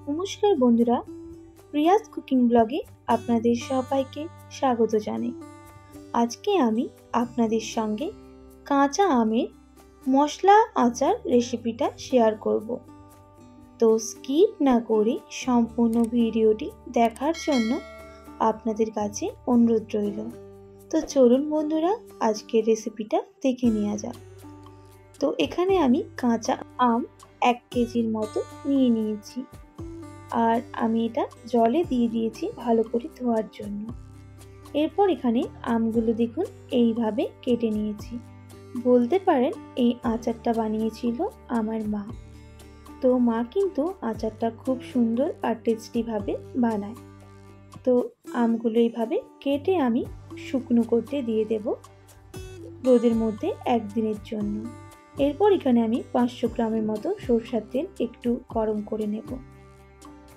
নমস্কার বন্ধুরা, Prius cooking ব্লগে আপনাদের সবাইকে স্বাগত জানাই। আজকে আমি আপনাদের সঙ্গে কাঁচা আমের মশলা আচার রেসিপিটা শেয়ার করব। তো স্কিপ না করে সম্পূর্ণ ভিডিওটি দেখার জন্য আপনাদের কাছে অনুরোধ রইল। তো চলুন বন্ধুরা, আজকের রেসিপিটা দেখে নেওয়া যাক। তো এখানে আমি কাঁচা আম 1 কেজির মতো নিয়ে নিয়েছি, আর আমি এটা জলে দিয়ে দিয়েছি ভালো করে ধোয়ার জন্য। এরপর এখানে আমগুলো দেখুন এইভাবে কেটে নিয়েছি। বলতে পারেন এই আচারটা বানিয়েছিল আমার মা। তো মা কিন্তু আচারটা খুব সুন্দর আর টেস্টিভাবে বানায়। তো আমগুলো এইভাবে কেটে আমি শুকনো করতে দিয়ে দেব রোদের মধ্যে 1 দিনের জন্য। এরপর এখানে আমি 500 গ্রামের মতো সরষের তেল একটু গরম করে নেব।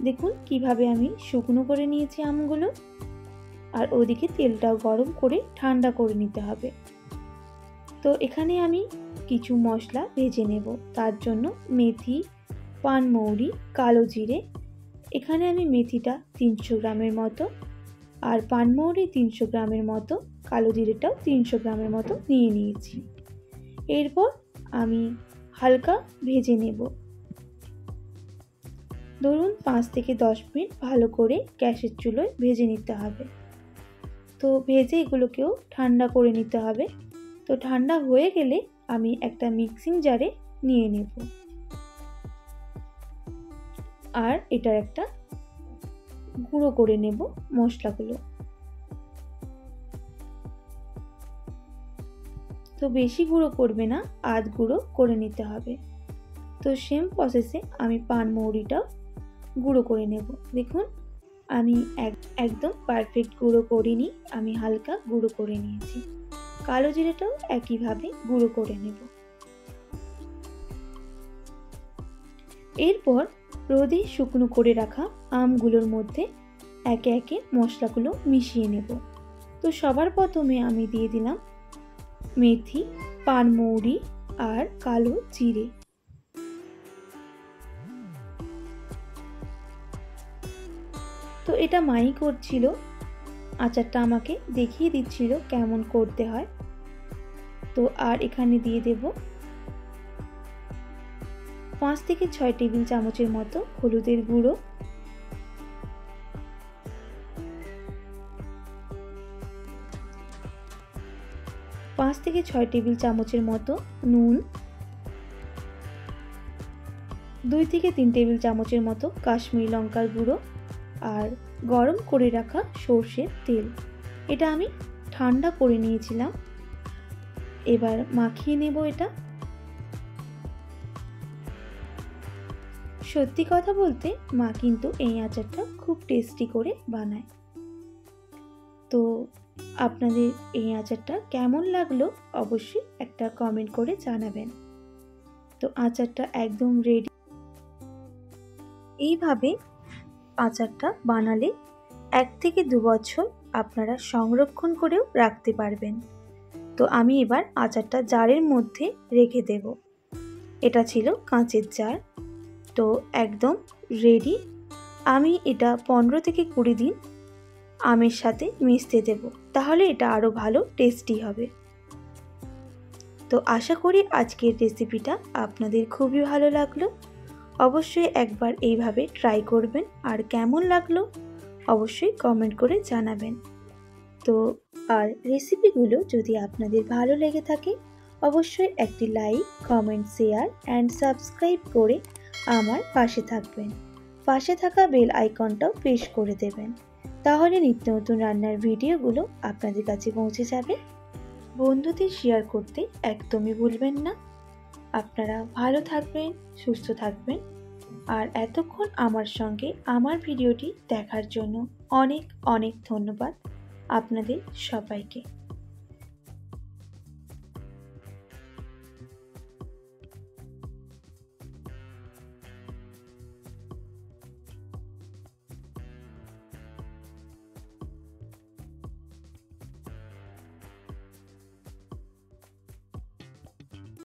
দেখুন কিভাবে আমি শুকনো করে নিয়েছি আমগুলো, আর ওদিকে তেলটাও গরম করে ঠান্ডা করে নিতে হবে। তো এখানে আমি কিছু মশলা ভেজে নেব। তার জন্য মেথি, পানমৌরি, কালো জিরে, এখানে আমি মেথিটা 300 গ্রামের মতো, আর পানমৌরি 300 গ্রামের মতো, কালো জিরেটাও 300 গ্রামের মতো নিয়ে নিয়েছি। এরপর আমি হালকা ভেজে নেব। ধরুন 5 থেকে 10 মিনিট ভালো করে গ্যাসের চুলোয় ভেজে নিতে হবে। তো ভেজে এগুলোকেও ঠান্ডা করে নিতে হবে। তো ঠান্ডা হয়ে গেলে আমি একটা মিক্সিং জারে নিয়ে নেব, আর এটার একটা গুঁড়ো করে নেব মশলাগুলো। তো বেশি গুঁড়ো করবে না, আধ গুঁড়ো করে নিতে হবে। তো সেম প্রসেসে আমি পানমৌরিটাও গুঁড়ো করে নেব। দেখুন আমি একদম পারফেক্ট গুঁড়ো করিনি, আমি হালকা গুঁড়ো করে নিয়েছি। কালো জিরেটাও একইভাবে গুঁড়ো করে নেব। এরপর রোদে শুকনো করে রাখা আমগুলোর মধ্যে একে একে মশলাগুলো মিশিয়ে নেব। তো সবার প্রথমে আমি দিয়ে দিলাম মেথি, পানমৌরি আর কালো জিরে। তো এটা মাই করছিল, আচারটা আমাকে দেখিয়ে দিচ্ছিল কেমন করতে হয়। তো আর এখানে দিয়ে দেব 5 থেকে 6 টেবিল চামচের মতো হলুদের গুঁড়ো, 5 থেকে 6 টেবিল চামচের মতো নুন, 2 থেকে 3 টেবিল চামচের মতো কাশ্মীরি লঙ্কার গুঁড়ো, আর গরম করে রাখা সর্ষের তেল। এটা আমি ঠান্ডা করে নিয়েছিলাম। এবার মাখিয়ে নেব এটা। সত্যি কথা বলতে মা কিন্তু এই আচারটা খুব টেস্টি করে বানায়। তো আপনাদের এই আচারটা কেমন লাগলো অবশ্যই একটা কমেন্ট করে জানাবেন। তো আচারটা একদম রেডি। এইভাবে আচারটা বানালে 1 থেকে 2 বছর আপনারা সংরক্ষণ করেও রাখতে পারবেন। তো আমি এবার আচারটা জারের মধ্যে রেখে দেব। এটা ছিল কাঁচের জার। তো একদম রেডি। আমি এটা 15 থেকে 20 দিন আমের সাথে মিশতে দেব, তাহলে এটা আরও ভালো টেস্টি হবে। তো আশা করি আজকের রেসিপিটা আপনাদের খুবই ভালো লাগলো। অবশ্যই একবার এইভাবে ট্রাই করবেন, আর কেমন লাগলো অবশ্যই কমেন্ট করে জানাবেন। তো আর রেসিপিগুলো যদি আপনাদের ভালো লেগে থাকে অবশ্যই একটি like, comment, share and subscribe করে আমার পাশে থাকবেন। পাশে থাকা বেল আইকনটাও প্রেস করে দেবেন, তাহলে নিত্য নতুন রান্নার ভিডিওগুলো আপনাদের কাছে পৌঁছে যাবে। বন্ধুদের শেয়ার করতে একদমই ভুলবেন না। আপনারা ভালো থাকবেন, সুস্থ থাকবেন, আর এতক্ষণ আমার সঙ্গে আমার ভিডিওটি দেখার জন্য অনেক অনেক ধন্যবাদ আপনাদের সবাইকে।